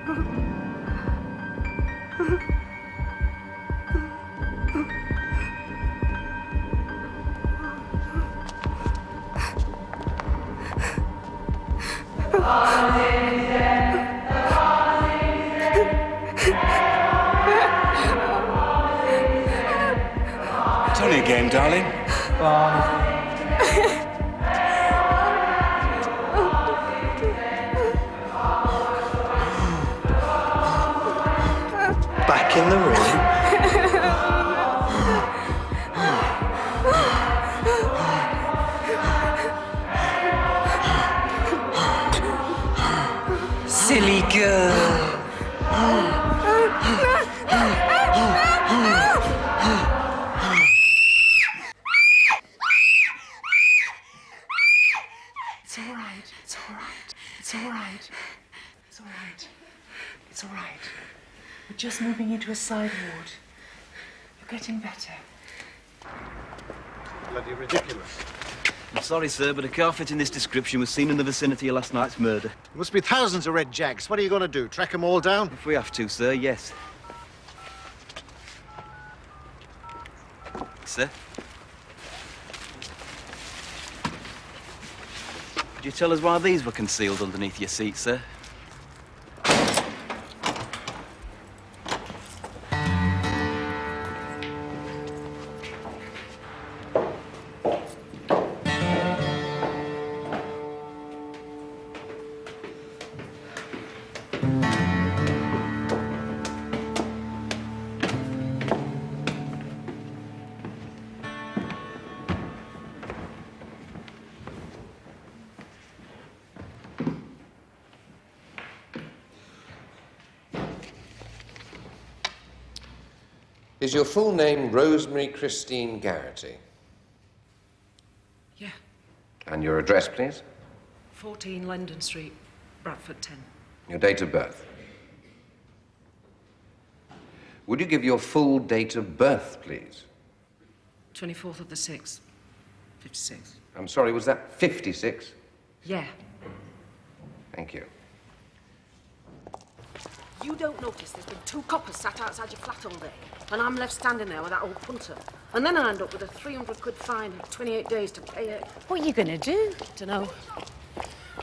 It's only a game, darling. Back in the ring. Silly girl. It's all right. It's all right. It's all right. It's all right. It's all right. We're just moving into a side ward. You're getting better. Bloody ridiculous. I'm sorry, sir, but a car fitting this description was seen in the vicinity of last night's murder. There must be thousands of red Jags. What are you going to do? Track them all down? If we have to, sir, yes. Sir? Could you tell us why these were concealed underneath your seat, sir? Is your full name Rosemary Christine Garrity? Yeah. And your address, please? 14 London Street, Bradford 10. Your date of birth? Would you give your full date of birth, please? 24th of the 6th, 56. I'm sorry, was that 56? Yeah. Thank you. You don't notice there's been two coppers sat outside your flat all day, and I'm left standing there with that old punter. And then I end up with a 300 quid fine and 28 days to pay it. What are you going to do? Dunno.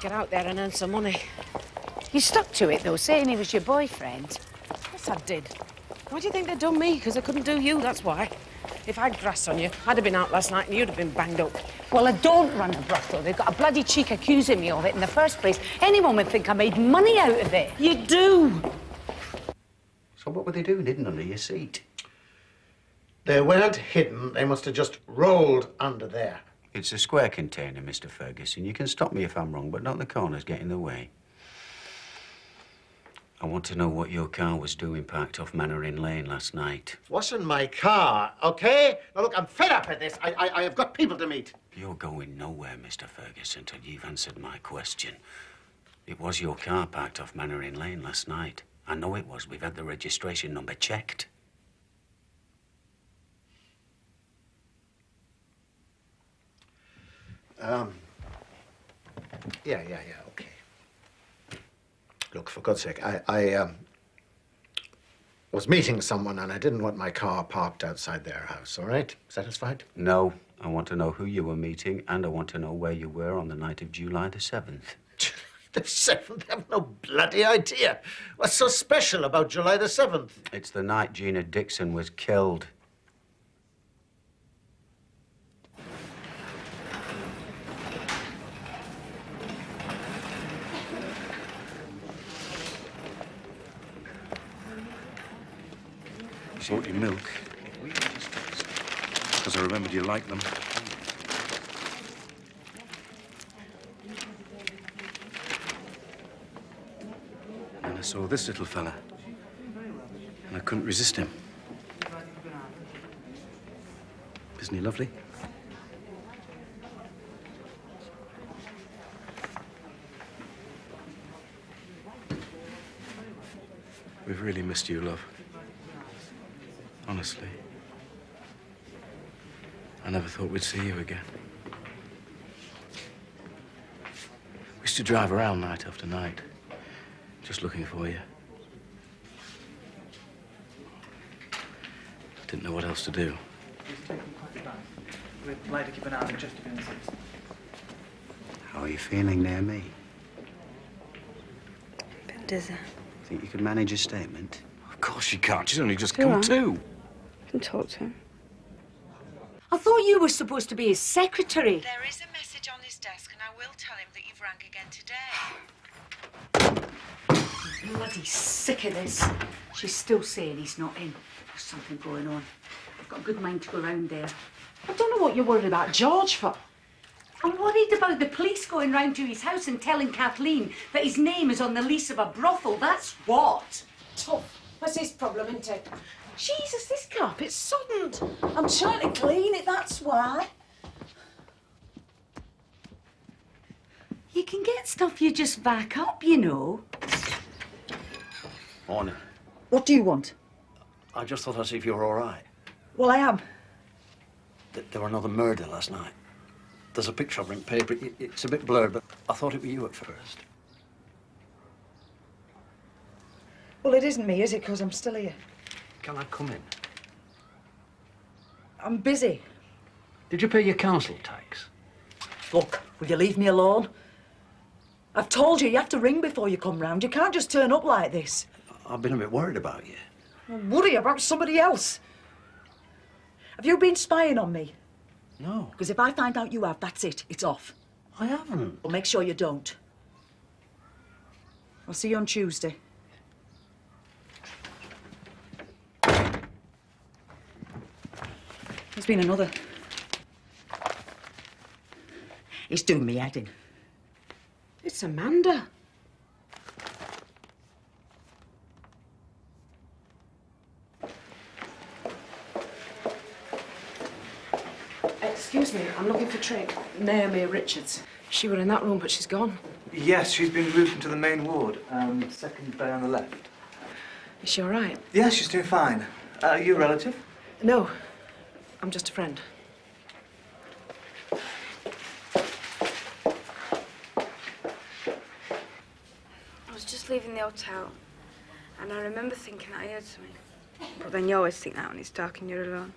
Get out there and earn some money. You stuck to it, though, saying he was your boyfriend. Yes, I did. Why do you think they done me? Because I couldn't do you, that's why. If I'd grassed on you, I'd have been out last night and you'd have been banged up. Well, I don't run a brothel. They've got a bloody cheek accusing me of it in the first place. Anyone would think I made money out of it. You do. So what were they doing hidden under your seat? They weren't hidden. They must have just rolled under there. It's a square container, Mr. Ferguson. You can stop me if I'm wrong, but not the corners get in the way. I want to know what your car was doing parked off Mannering Lane last night. Wasn't my car, okay? Now, look, I'm fed up at this. I have got people to meet. You're going nowhere, Mr. Ferguson, till you've answered my question. It was your car parked off Mannering Lane last night. I know it was. We've had the registration number checked. Yeah, okay. Look, for God's sake, I was meeting someone and I didn't want my car parked outside their house, all right? Satisfied? No. I want to know who you were meeting, and I want to know where you were on the night of July the 7th. The 7th? I have no bloody idea. What's so special about July the 7th? It's the night Gina Dixon was killed. Bought you milk. Because I remembered you liked them. And I saw this little fella. And I couldn't resist him. Isn't he lovely? We've really missed you, love. Honestly. I never thought we'd see you again. We used to drive around night after night, just looking for you. didn't know what else to do. We'd like to keep an eye on the Chesterfield. How are you feeling near me? Bit dizzy. Think you could manage a statement? Of course she can't. She's only just It's all come right. to. I can talk to him. I thought you were supposed to be his secretary. There is a message on his desk, and I will tell him that you've rang again today. Bloody sick of this. She's still saying he's not in. There's something going on. I've got a good mind to go round there. I don't know what you're worried about George for. I'm worried about the police going round to his house and telling Kathleen that his name is on the lease of a brothel. That's what. Tough. That's his problem, isn't it? Jesus, this carpet's soddened. I'm trying to clean it, that's why. You can get stuff you just back up, you know. Morning. What do you want? I just thought I'd see if you were all right. Well, I am. There were another murder last night. There's a picture of her in paper. It's a bit blurred, but I thought it were you at first. Well, it isn't me, is it? Because I'm still here. Can I come in? I'm busy. Did you pay your council tax? Look, will you leave me alone? I've told you, you have to ring before you come round. You can't just turn up like this. I've been a bit worried about you. Worry about somebody else. Have you been spying on me? No. Because if I find out you have, that's it. It's off. I haven't. Well, make sure you don't. I'll see you on Tuesday. There's been another. It's doing me head in. It's Amanda. Excuse me, I'm looking for Trick. Naomi Richards. She were in that room, but she's gone. Yes, she's been moved into the main ward, second bay on the left. Is she all right? Yes, she's doing fine. Are you a relative? No, I'm just a friend. I was just leaving the hotel, and I remember thinking that I heard something. But then you always think that when it's dark and you're alone.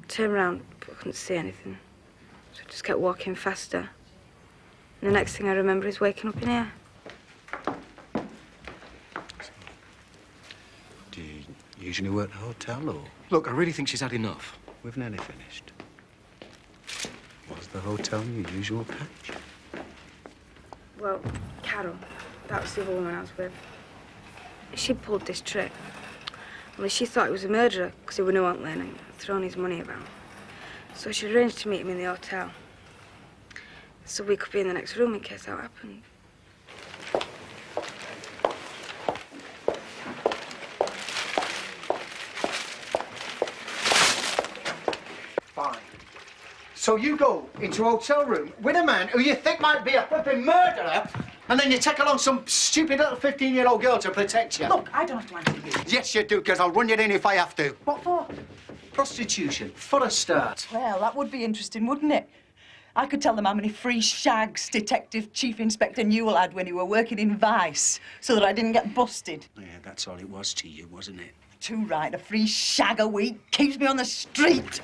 I turned around, but I couldn't see anything. So I just kept walking faster. And the next thing I remember is waking up in here. Do you usually work the hotel, or...? Look, I really think she's had enough. We've nearly finished. Was the hotel your usual patch? Well, Carol, that was the other woman I was with. She pulled this trick. Only she thought he was a murderer because he was no antling and throwing his money around. So she arranged to meet him in the hotel. So we could be in the next room in case that happened. Fine. So you go into a hotel room with a man who you think might be a flipping murderer, and then you take along some stupid little 15-year-old girl to protect you. Look, I don't have to answer you. Yes, you do, because I'll run you in if I have to. What for? Prostitution, for a start. Well, that would be interesting, wouldn't it? I could tell them how many free shags Detective Chief Inspector Newell had when he were working in Vice, so that I didn't get busted. Yeah, that's all it was to you, wasn't it? Too right, a free shag a week keeps me on the street.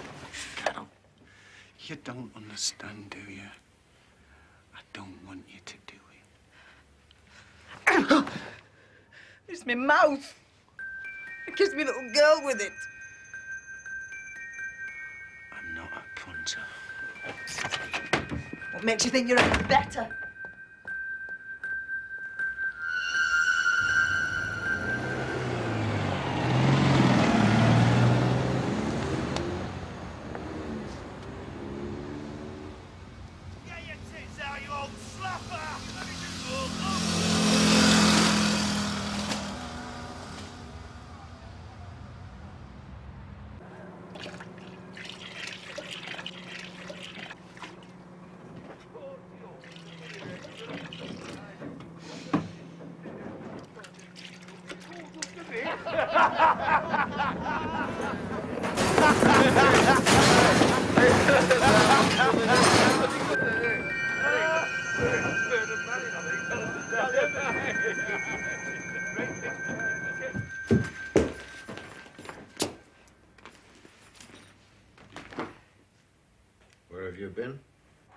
You don't understand, do you? I don't want you to do it. It's my mouth. I kissed me little girl with it. I'm not a punter. What makes you think you're any better?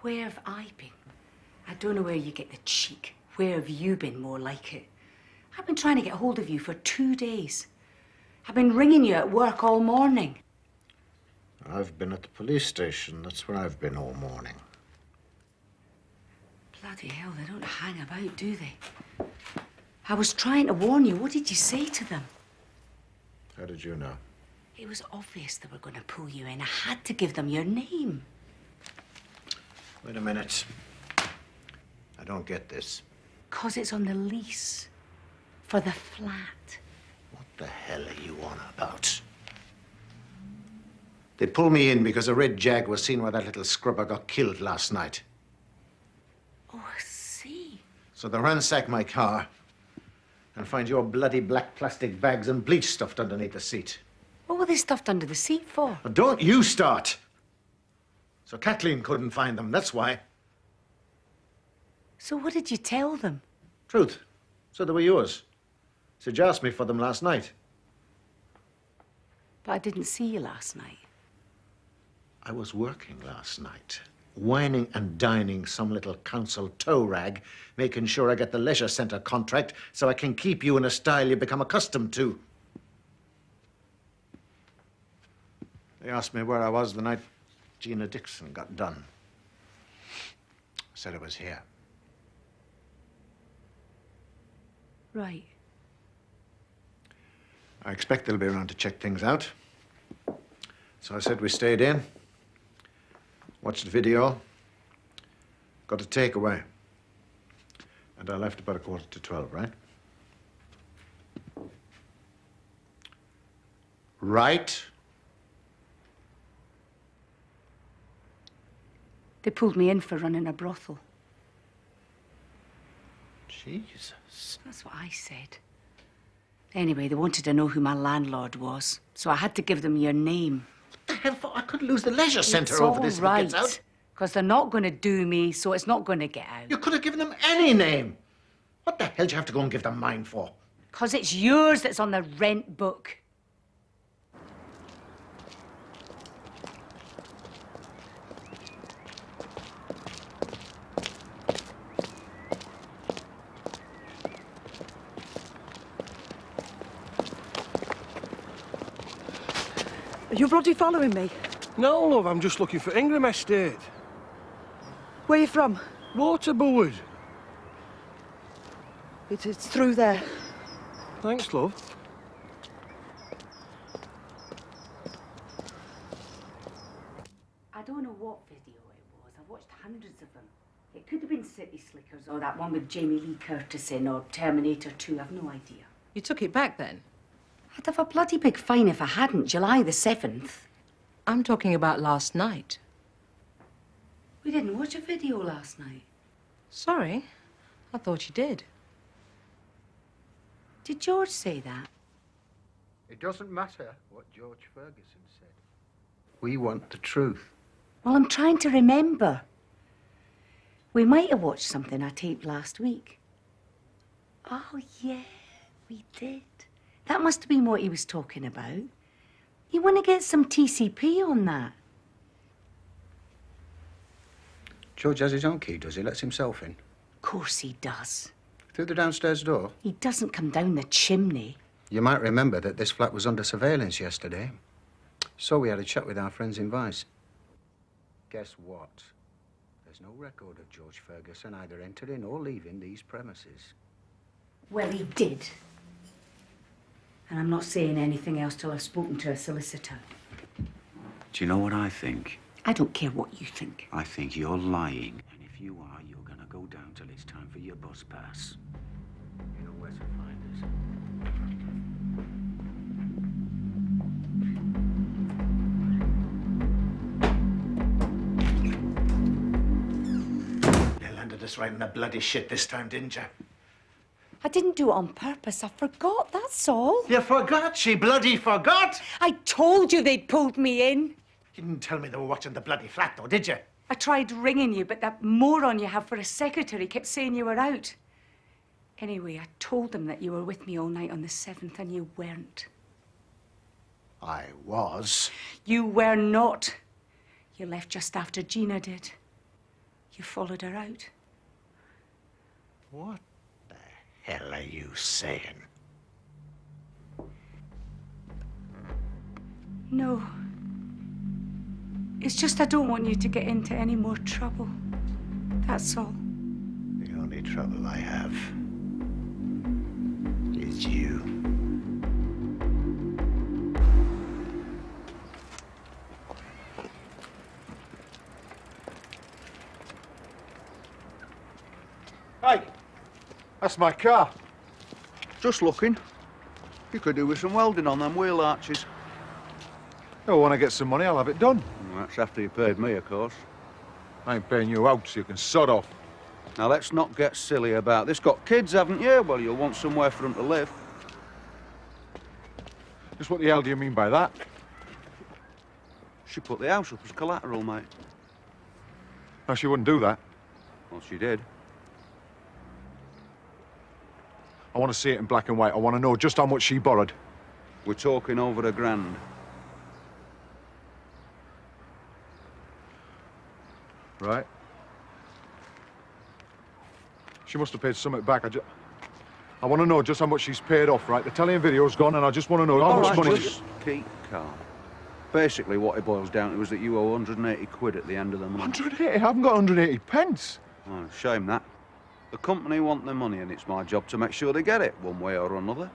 Where have I been? I don't know where you get the cheek. Where have you been, more like it? I've been trying to get hold of you for 2 days. I've been ringing you at work all morning. I've been at the police station. That's where I've been all morning. Bloody hell, they don't hang about, do they? I was trying to warn you. What did you say to them? How did you know? It was obvious they were going to pull you in. I had to give them your name. Wait a minute. I don't get this. 'Cause it's on the lease. For the flat. What the hell are you on about? They pulled me in because a red Jag was seen where that little scrubber got killed last night. Oh, I see. So they ransack my car and find your bloody black plastic bags and bleach stuffed underneath the seat. What were they stuffed under the seat for? Well, don't you start. So Kathleen couldn't find them, that's why. So what did you tell them? Truth. So they were yours. So you asked me for them last night. But I didn't see you last night. I was working last night, whining and dining some little council tow rag, making sure I get the leisure centre contract so I can keep you in a style you become accustomed to. They asked me where I was the night Gina Dixon got done. I said I was here. Right. I expect they'll be around to check things out. So I said we stayed in, watched the video, got a takeaway. And I left about 11:45, right? Right? They pulled me in for running a brothel. Jesus. That's what I said. Anyway, they wanted to know who my landlord was, so I had to give them your name. What the hell for? I could lose the leisure centre It's over this if all it gets right, out. because they're not going to do me, so it's not going to get out. You could have given them any name. What the hell do you have to go and give them mine for? Because it's yours that's on the rent book. Are you bloody following me? No, love, I'm just looking for Ingram Estate. Where are you from? Waterboard. It's through there. Thanks, love. I don't know what video it was. I've watched hundreds of them. It could have been City Slickers or that one with Jamie Lee Curtis in or Terminator 2. I've no idea. You took it back then? I'd have a bloody big fine if I hadn't. July the 7th. I'm talking about last night. We didn't watch a video last night. Sorry. I thought you did. Did George say that? It doesn't matter what George Ferguson said. We want the truth. Well, I'm trying to remember. We might have watched something I taped last week. Oh, yeah, we did. That must have been what he was talking about. You want to get some TCP on that? George has his own key, does he? Lets himself in. Of course he does. Through the downstairs door? He doesn't come down the chimney. You might remember that this flat was under surveillance yesterday. So we had a chat with our friends in Vice. Guess what? There's no record of George Ferguson either entering or leaving these premises. Well, he did. And I'm not saying anything else till I've spoken to a solicitor. Do you know what I think? I don't care what you think. I think you're lying. And if you are, you're going to go down till it's time for your bus pass. You know where to find us. You landed us right in the bloody shit this time, didn't you? I didn't do it on purpose. I forgot, that's all. You forgot? She bloody forgot? I told you they'd pulled me in. You didn't tell me they were watching the bloody flat, though, did you? I tried ringing you, but that moron you have for a secretary kept saying you were out. Anyway, I told them that you were with me all night on the 7th, and you weren't. I was. You were not. You left just after Gina did. You followed her out. What the hell are you saying? No. It's just I don't want you to get into any more trouble. That's all. The only trouble I have is you. Hey, that's my car. Just looking. You could do with some welding on them wheel arches. Oh, when I get some money, I'll have it done. Well, that's after you paid me, of course. I ain't paying you out, so you can sod off. Now, let's not get silly about this. Got kids, haven't you? Well, you'll want somewhere for them to live. Just what the hell do you mean by that? She put the house up as collateral, mate. No, she wouldn't do that. Well, she did. I want to see it in black and white. I want to know just how much she borrowed. We're talking over $1,000. Right. She must have paid something back. I want to know just how much she's paid off, right? The telly and video's gone, and I just want to know how much money... Just keep calm. Basically, what it boils down to is that you owe 180 quid at the end of the month. 180? I haven't got 180 pence. Oh, shame that. The company want their money, and it's my job to make sure they get it, one way or another.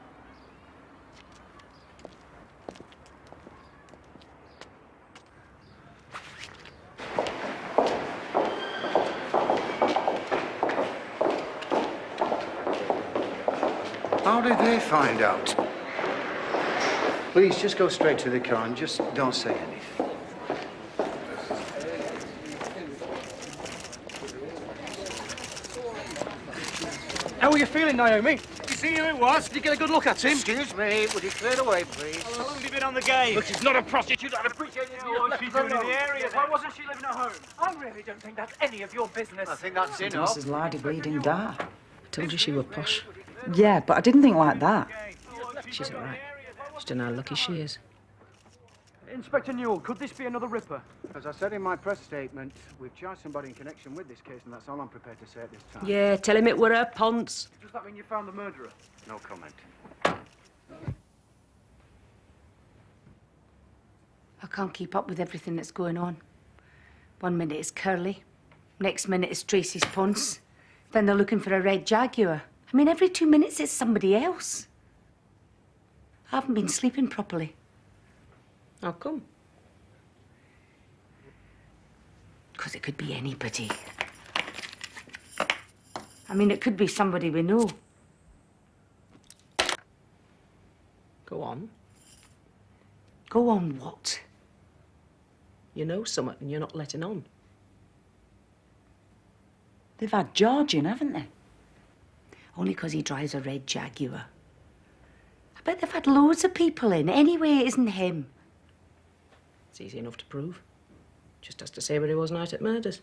How did they find out? Please, just go straight to the car and just don't say anything. How are you feeling, Naomi? You see who it was? Did you get a good look at him? Excuse me, would you clear the way, please? How long have you been on the game? Look, she's not a prostitute. I'd appreciate it. What she's doing in the area. Why wasn't she living at home? I really don't think that's any of your business. I think that's enough. Mrs. Lardy didn't die. I told you she was posh. Yeah, but I didn't think like that. She's all right. Just don't know how lucky she is. Inspector Newell, could this be another ripper? As I said in my press statement, we've charged somebody in connection with this case, and that's all I'm prepared to say at this time. Yeah, tell him it were her Ponce. Does that mean you found the murderer? No comment. I can't keep up with everything that's going on. One minute it's Curly, next minute it's Tracy's Ponce, then they're looking for a red Jaguar. I mean, every 2 minutes it's somebody else. I haven't been sleeping properly. How come? Because it could be anybody. I mean, it could be somebody we know. Go on. Go on what? You know something and you're not letting on. They've had George in, haven't they? Only because he drives a red Jaguar. I bet they've had loads of people in. Anyway, it isn't him. It's easy enough to prove. Just has to say where he was night at murders.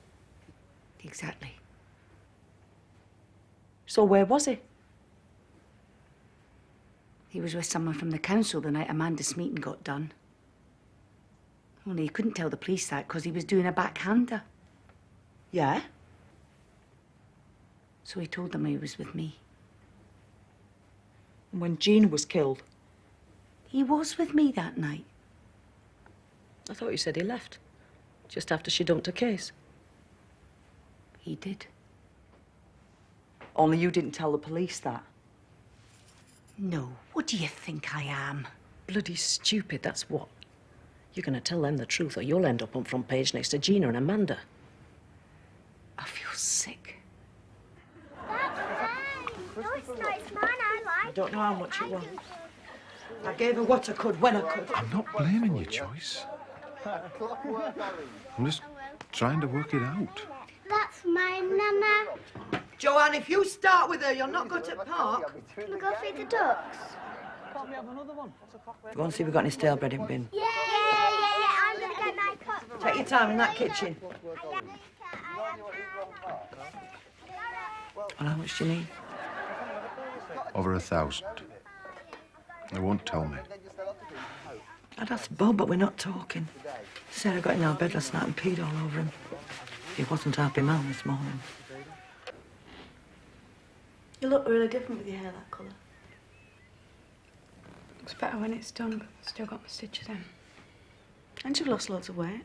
Exactly. So where was he? He was with someone from the council the night Amanda's meeting got done. Only he couldn't tell the police that because he was doing a backhander. Yeah? So he told them he was with me. And when Gina was killed? He was with me that night. I thought you said he left. Just after she dumped her case. He did. Only you didn't tell the police that. No. What do you think I am? Bloody stupid, that's what. You're going to tell them the truth or you'll end up on front page next to Gina and Amanda. I feel sick. I don't know how much it was. I gave her what I could when I could. I'm not blaming you, Joyce. I'm just trying to work it out. That's my Nana. Joanne, if you start with her, you're not going to park. Can we go feed the ducks? Can't we have another one? Go and see if we've got any stale bread in bin. Yeah. I'm going to get my cup. Take your time in that kitchen. Well, how much do you need? Over 1,000. They won't tell me. I'd ask Bob, but we're not talking. Sarah got in our bed last night and peed all over him. He wasn't a happy man this morning. You look really different with your hair that colour. Looks better when it's done, but still got my stitches in. And you've lost loads of weight.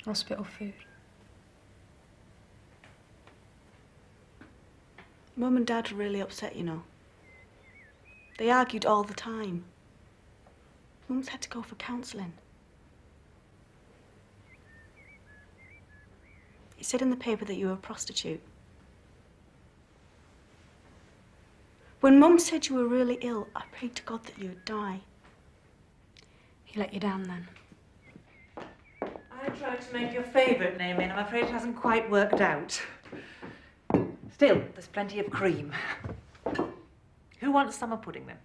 Hospital food. Mum and Dad were really upset, you know. They argued all the time. Mum's had to go for counselling. He said in the paper that you were a prostitute. When Mum said you were really ill, I prayed to God that you would die. He let you down then. I tried to make your favourite name in. I'm afraid it hasn't quite worked out. Still, there's plenty of cream. Who wants summer pudding then?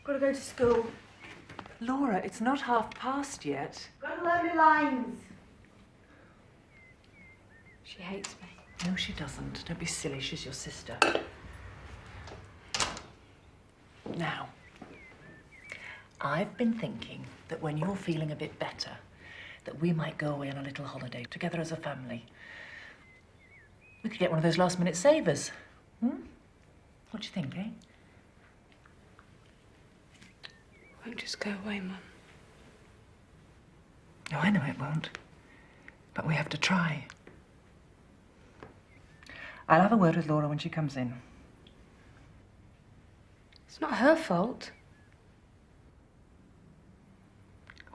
Gotta go to school. Laura, it's not past yet. Gotta learn my lines. She hates me. No, she doesn't. Don't be silly. She's your sister. Now, I've been thinking that when you're feeling a bit better, that we might go away on a little holiday together as a family. We could get one of those last-minute savers. Hmm? What do you think, eh? Won't just go away, Mum. No, I know it won't. But we have to try. I'll have a word with Laura when she comes in. It's not her fault.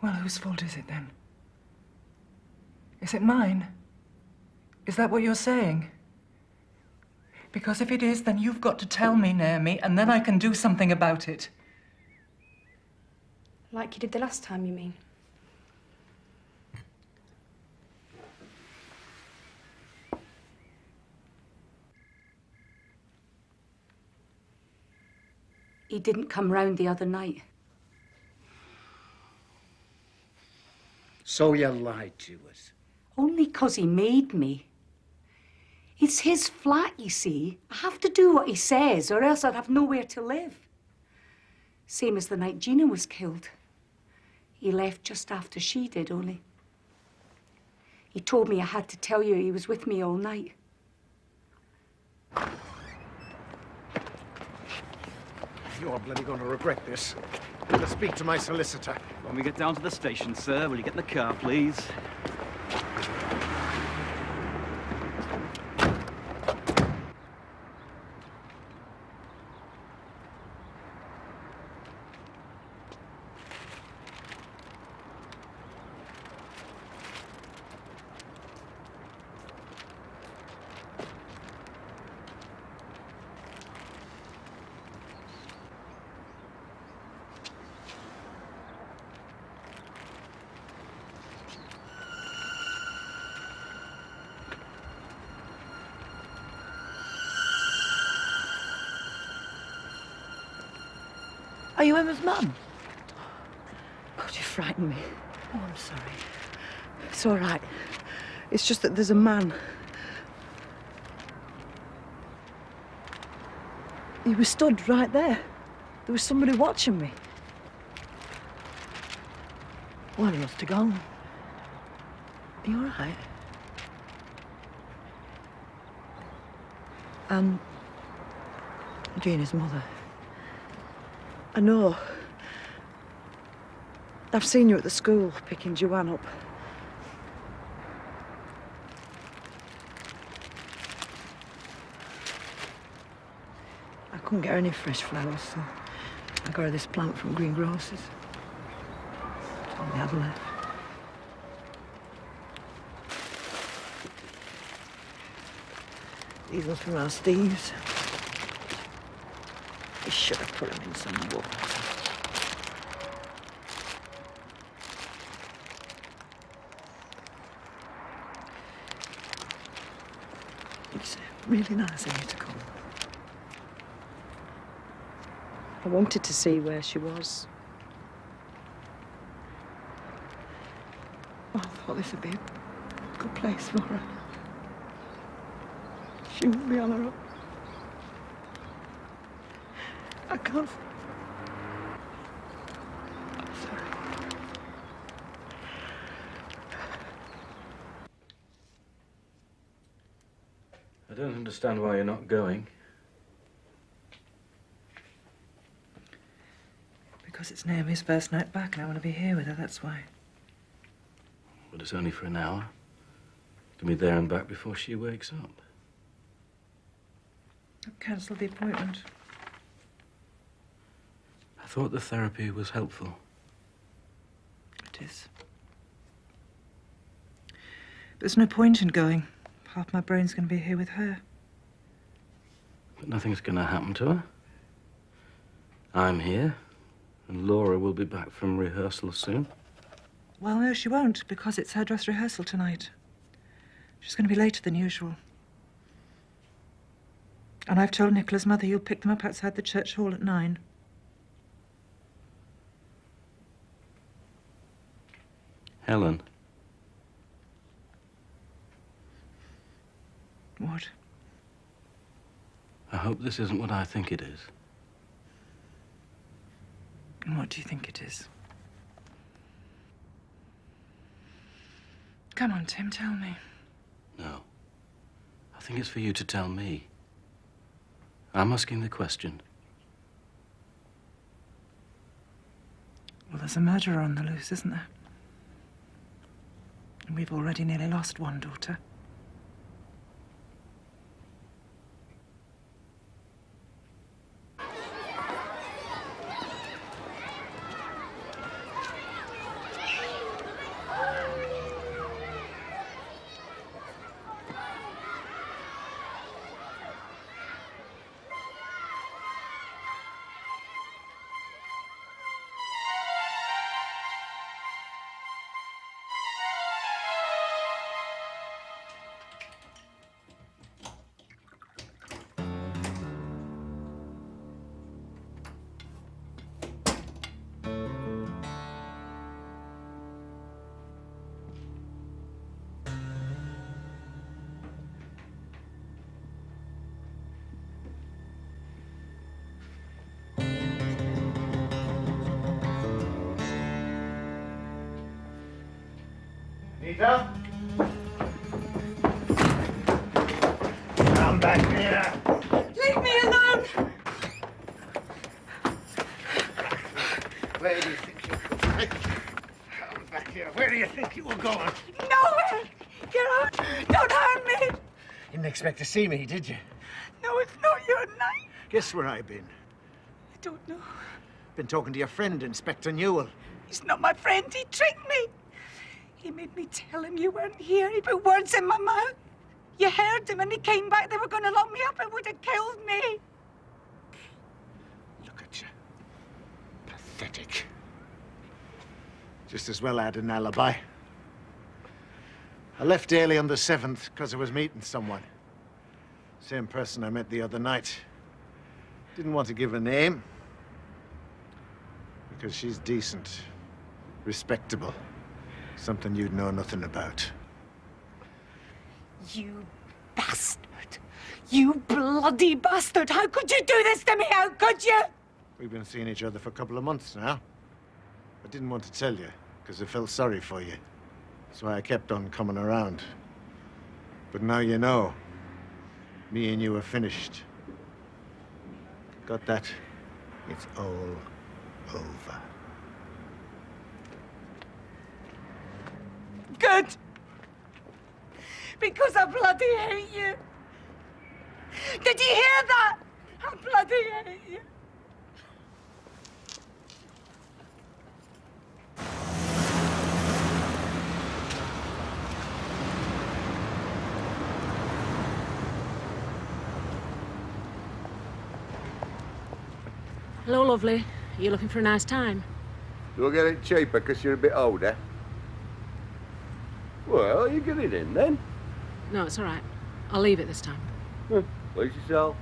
Well, whose fault is it then? Is it mine? Is that what you're saying? Because if it is, then you've got to tell me, Naomi, and then I can do something about it. Like you did the last time, you mean? He didn't come round the other night. So you lied to us. Only 'cause he made me. It's his flat, you see. I have to do what he says, or else I'd have nowhere to live. Same as the night Gina was killed. He left just after she did, only. He told me I had to tell you he was with me all night. You're bloody going to regret this. I'm going to speak to my solicitor. When we get down to the station, sir, will you get in the car, please? Are you Emma's mum? God, you frightened me. Oh, I'm sorry. It's all right. It's just that there's a man. He was stood right there. There was somebody watching me. Well, he must have gone. Are you all right? Gina's mother. I know. I've seen you at the school picking Joanne up. I couldn't get her any fresh flowers, so I got her this plant from Greengrocers. That's all we have left. These ones from our Steve's. We should have put them in some water. It's really nice of you to come. I wanted to see where she was. Oh, I thought this would be a good place for her. She won't be on her own. I can't. I'm sorry. I don't understand why you're not going. Because it's Naomi's first night back and I want to be here with her, that's why. But it's only for an hour. You can be there and back before she wakes up. I've cancelled the appointment. I thought the therapy was helpful. It is. But there's no point in going. Half my brain's going to be here with her. But nothing's going to happen to her. I'm here, and Laura will be back from rehearsal soon. Well, no, she won't, because it's her dress rehearsal tonight. She's going to be later than usual. And I've told Nicola's mother you'll pick them up outside the church hall at 9. Helen. What? I hope this isn't what I think it is. And what do you think it is? Come on, Tim, tell me. No. I think it's for you to tell me. I'm asking the question. Well, there's a murderer on the loose, isn't there? And we've already nearly lost one daughter. Anita? Come back here. Leave me alone! Where do you think you're going? Come back here. Where do you think you were going? Nowhere! Get out! Don't harm me! You didn't expect to see me, did you? No, it's not your night. Guess where I've been? I don't know. Been talking to your friend, Inspector Newell. He's not my friend. He tricked me. He made me tell him you weren't here. He put words in my mouth. You heard him and he came back. They were going to lock me up. It would have killed me. Look at you. Pathetic. Just as well I had an alibi. I left early on the 7th because I was meeting someone. Same person I met the other night. Didn't want to give a name. Because she's decent. Respectable. Something you'd know nothing about. You bastard. You bloody bastard. How could you do this to me? How could you? We've been seeing each other for a couple of months now. I didn't want to tell you, because I felt sorry for you. That's why I kept on coming around. But now you know. Me and you are finished. Got that? It's all over. Good. Because I bloody hate you. Did you hear that? I bloody hate you. Hello, lovely. Are you looking for a nice time? You'll get it cheaper because you're a bit older. Well, you get it in then. No, it's all right. I'll leave it this time. Please yourself.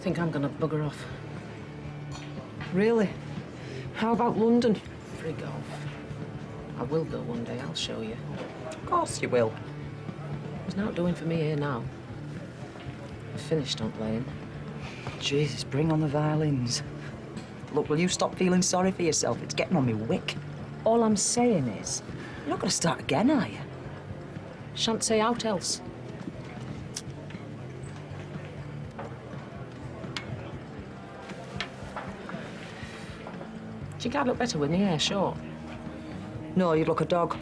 think I'm gonna bugger off. Really? How about London? Frig off. I will go one day, I'll show you. Of course you will. There's not doing for me here now. I've finished on playing. Jesus, bring on the violins. Look, will you stop feeling sorry for yourself? It's getting on me wick. All I'm saying is, You're not going to start again, are you? shan't say out else. Do you think I'd look better with my hair short? No, you'd look a dog.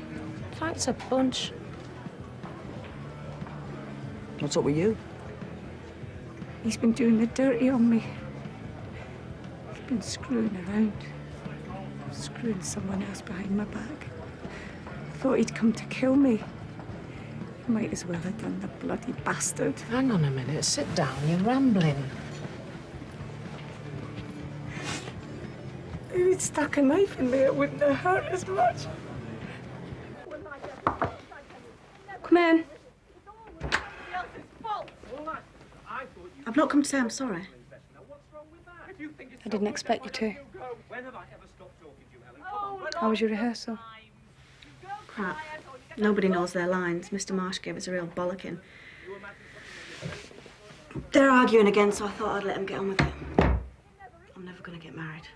Thanks a bunch. What's up with you? He's been doing the dirty on me. He's been screwing around. Screwing someone else behind my back. Thought he'd come to kill me. He might as well have done, the bloody bastard. Hang on a minute, sit down, you're rambling. If he'd stuck a knife in me, it wouldn't have hurt as much. Come in. I've not come to say I'm sorry. I didn't expect you to. How was your rehearsal? Crap. Nobody knows their lines. Mr. Marsh gave us a real bollocking. They're arguing again, so I thought I'd let them get on with it. I'm never going to get married.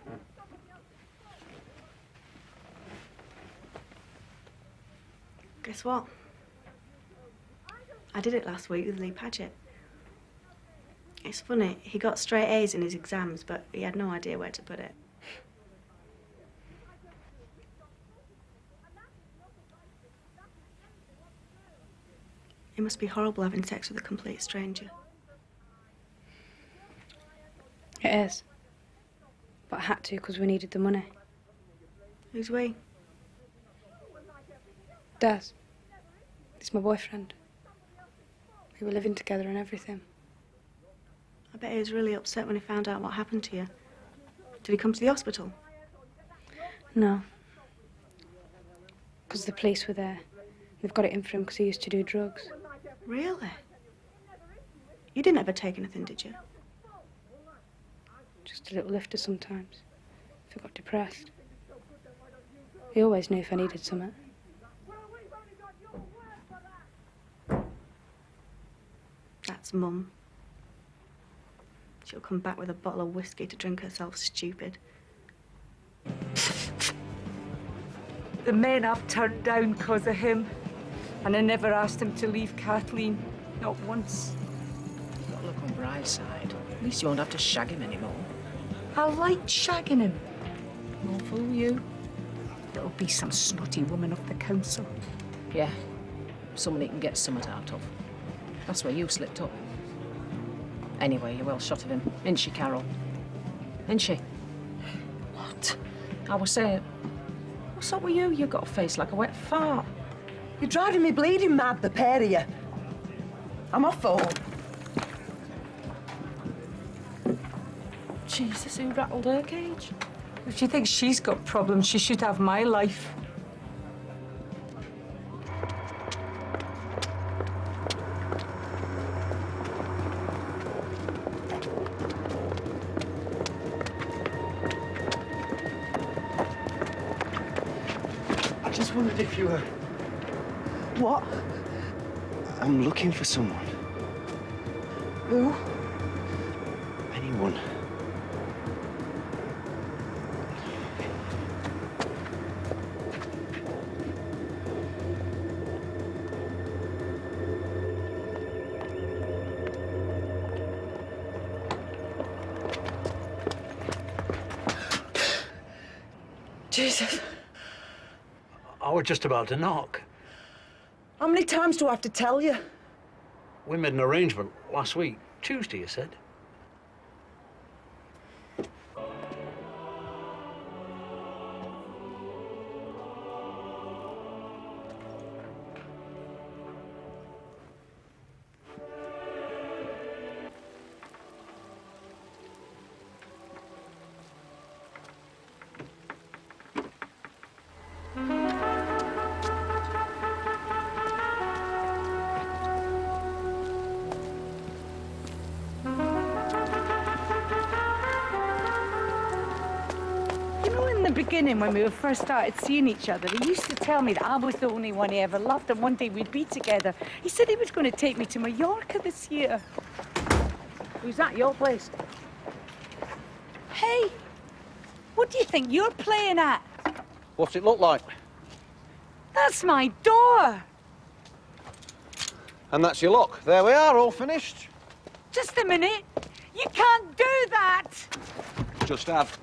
Guess what? I did it last week with Lee Paget. It's funny, he got straight A's in his exams, but he had no idea where to put it. It must be horrible having sex with a complete stranger. It is. But I had to because we needed the money. Who's we? Des. He's my boyfriend. We were living together and everything. I bet he was really upset when he found out what happened to you. Did he come to the hospital? No. Because the police were there. They've got it in for him because he used to do drugs. Really? You didn't ever take anything, did you? Just a little lifter sometimes. If I got depressed. He always knew if I needed something. That's Mum. She'll come back with a bottle of whiskey to drink herself stupid. The men I've turned down because of him. And I never asked him to leave Kathleen. Not once. You've got to look on Bride's side. At least you won't have to shag him anymore. I like shagging him. Won't fool you. It'll be some snotty woman of the council. Yeah. Someone he can get something out of. That's where you slipped up. Anyway, you're well shot of him. Isn't she, Carol? Isn't she? What? I was saying, what's up with you? You've got a face like a wet fart. You're driving me bleeding mad, the pair of you. I'm off home. Jesus, who rattled her cage? If she thinks she's got problems, she should have my life. I just wondered if you were... What? I'm looking for someone. Who? Anyone. Jesus. I was just about to knock. How many times do I have to tell you? We made an arrangement last week. Tuesday, you said. know, in the beginning, when we first started seeing each other, he used to tell me that I was the only one he ever loved, and one day we'd be together. He said he was going to take me to Mallorca this year. Who's that, your place? Hey, what do you think you're playing at? What's it look like? That's my door. And that's your lock. There we are, all finished. Just a minute. You can't do that. Just have.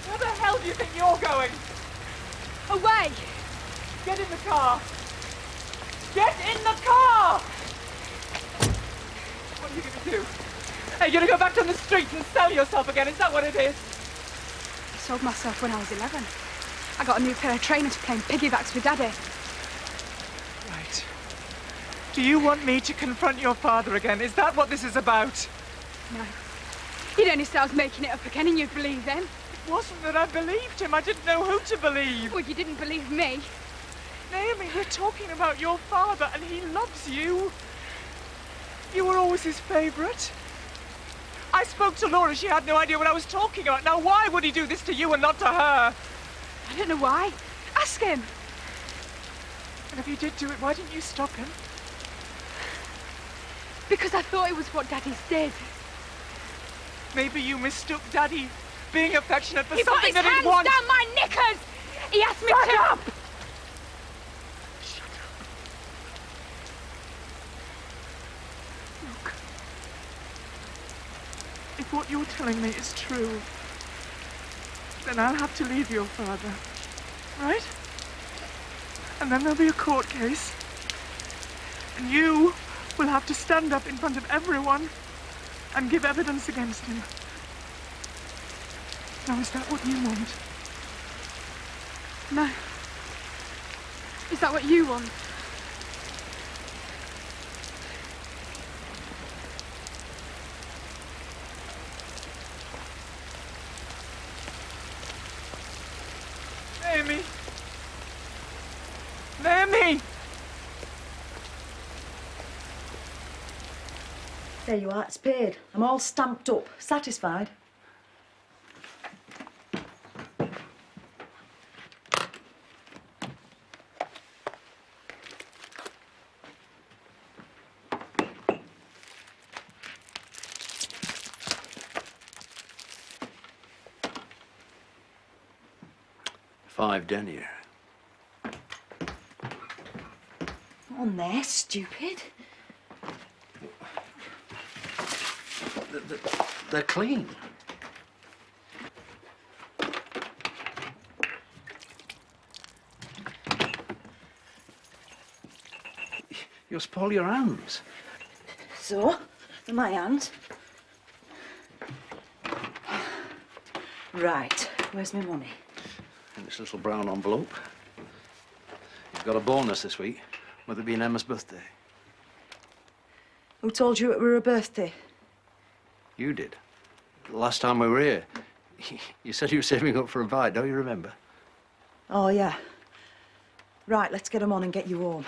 Where the hell do you think you're going? Away. Get in the car. Get in the car! What are you going to do? Are you going to go back on the streets and sell yourself again? Is that what it is? I sold myself when I was 11. I got a new pair of trainers playing piggybacks with Daddy. Right. Do you want me to confront your father again? Is that what this is about? No. You'd only say I was making it up again and you'd believe then. It wasn't that I believed him. I didn't know who to believe. Well, you didn't believe me. Naomi, we're talking about your father and he loves you. You were always his favourite. I spoke to Laura. She had no idea what I was talking about. Now, why would he do this to you and not to her? I don't know why. Ask him. And if he did do it, why didn't you stop him? Because I thought it was what Daddy's did. Maybe you mistook Daddy being affectionate for He put something his that hands he wants. down my knickers! He asked me Shut to... up! Look. If what you're telling me is true, then I'll have to leave your father, right? And then there'll be a court case. And you will have to stand up in front of everyone and give evidence against him. Now, is that what you want? No. Is that what you want? Naomi! Naomi! There you are, it's paid. I'm all stamped up. Satisfied? $5 denier. On there, stupid. They're clean. You'll spoil your hands. So, in my hand. Right, where's my money? In this little brown envelope. You've got a bonus this week, with it being Emma's birthday. Who told you it were her birthday? You did. The last time we were here, you said you were saving up for a bite, don't you remember? Oh, yeah. Right, let's get 'em on and get you home.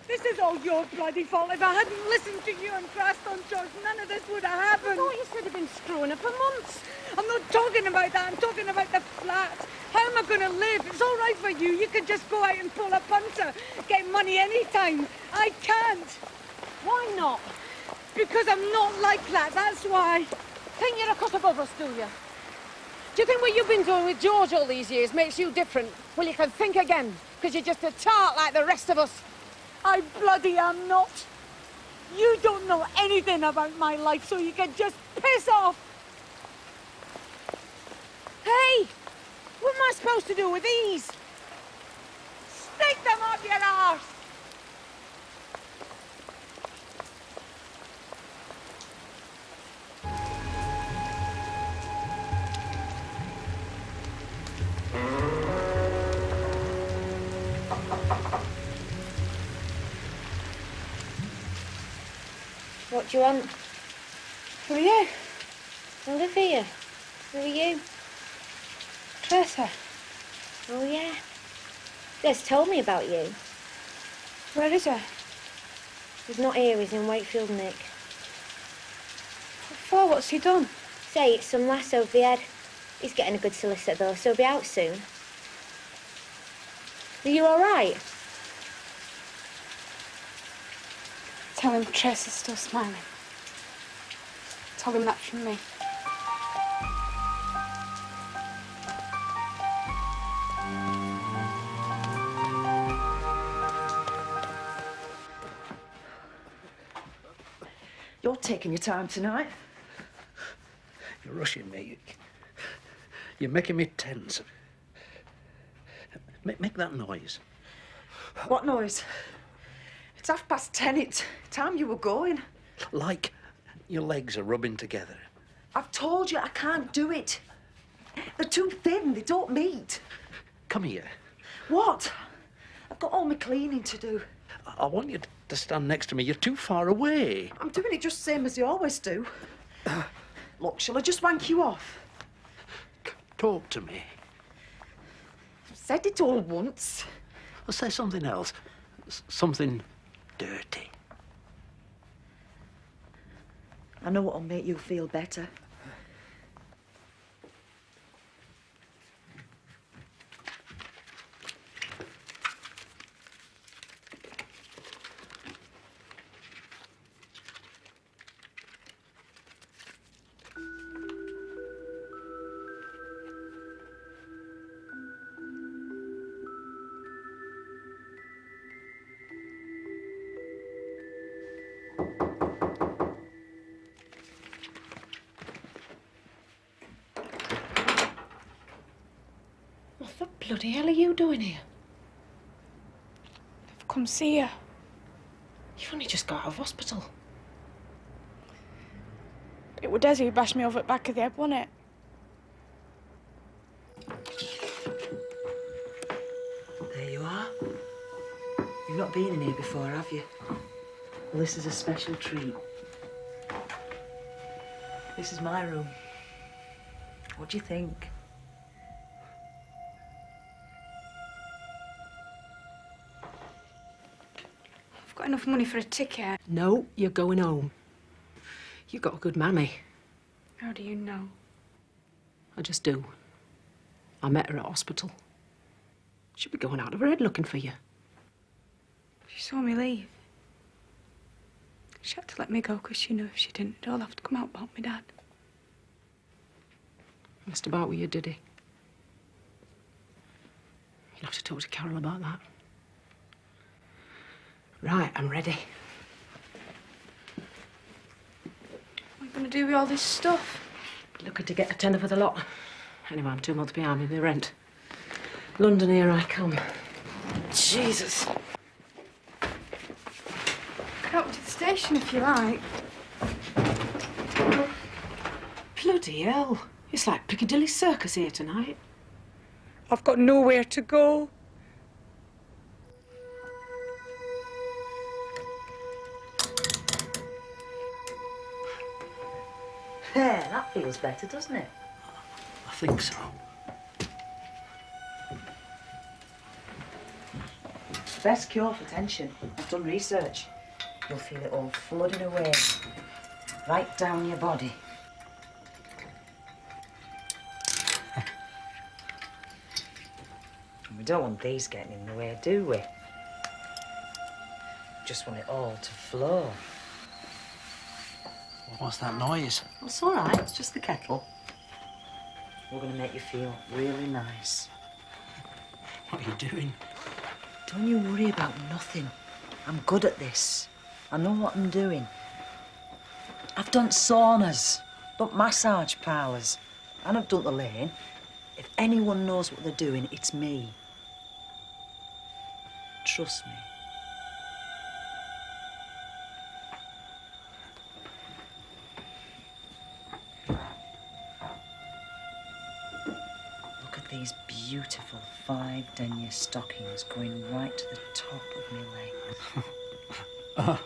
This is all your bloody fault. If I hadn't listened to you and crashed on George, none of this would have happened. I thought you said you'd been screwing her for months. I'm not talking about that. I'm talking about the flat. How am I going to live? It's all right for you. You can just go out and pull a punter, get money anytime. I can't. Why not? Because I'm not like that, that's why. Think you're a cut above us, do you? Do you think what you've been doing with George all these years makes you different? Well, you can think again, because you're just a tart like the rest of us. I bloody am not. You don't know anything about my life, so you can just piss off. Hey, what am I supposed to do with these? Stick them up your arse. What do you want? Who are you? Olivia. Who are you? Tressa. Oh, yeah. Des told me about you. Where is he? He's not here, he's in Wakefield, Nick. What for? What's he done? Say, it's some lass over the head. He's getting a good solicitor, though, so he'll be out soon. Are you all right? Tell him Tressa's still smiling. Tell him that from me. You're taking your time tonight. You're rushing me. You're making me tense. Make that noise. What noise? It's 10:30. It's time you were going. Like your legs are rubbing together. I've told you I can't do it. They're too thin. They don't meet. Come here. What? I've got all my cleaning to do. I want you to stand next to me. You're too far away. I'm doing it just the same as you always do. Look, shall I just wank you off? Talk to me. I've said it all once. I'll say something else. Something dirty. I know what'll make you feel better. What the bloody hell are you doing here? I've come see you. You've only just got out of hospital. It was Desi who bashed me over at back of the head, wasn't it? There you are. You've not been in here before, have you? Well, this is a special treat. This is my room. What do you think? I've got enough money for a ticket. No, you're going home. You got a good mammy. How do you know? I just do. I met her at hospital. She'll be going out of her head looking for you. She saw me leave. She had to let me go because she knew if she didn't, it'd all have to come out about my dad. Messed about with you, did he? You'll have to talk to Carol about that. Right, I'm ready. What are you going to do with all this stuff? Looking to get a tenner for the lot. Anyway, I'm 2 months behind with my rent. London, here I come. Jesus. Come up to the station if you like. Bloody hell. It's like Piccadilly Circus here tonight. I've got nowhere to go. Yeah, that feels better, doesn't it? I think so. Best cure for tension. I've done research. You'll feel it all flooding away. Right down your body. We don't want these getting in the way, do we? Just want it all to flow. What's that noise? It's all right. It's just the kettle. We're going to make you feel really nice. What are you doing? Don't you worry about nothing. I'm good at this. I know what I'm doing. I've done saunas, done massage parlours, and I've done the lane. If anyone knows what they're doing, it's me. Trust me. Look at these beautiful 5 denier stockings going right to the top of my legs.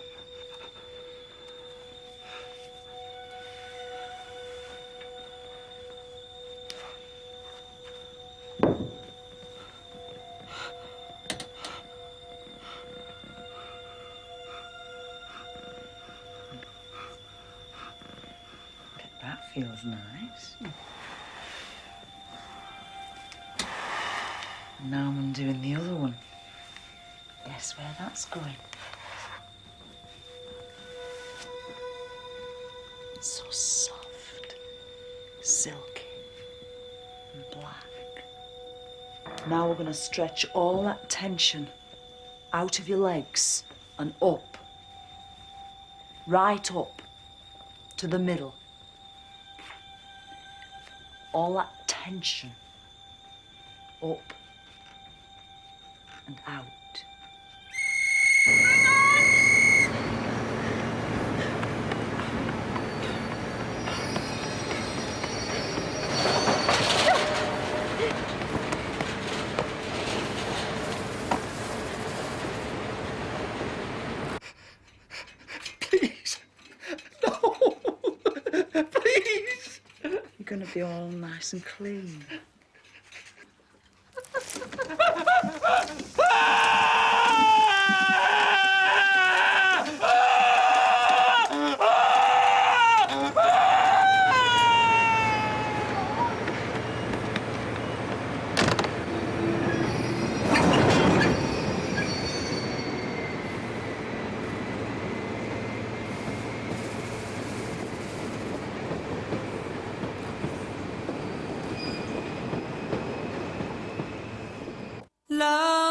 feels nice. Now I'm undoing the other one. Guess where that's going? It's so soft, silky, and black. Now we're going to stretch all that tension out of your legs and up. Right up to the middle. All that tension up and out. Please. No. Please. You're going to be all nice and clean. Love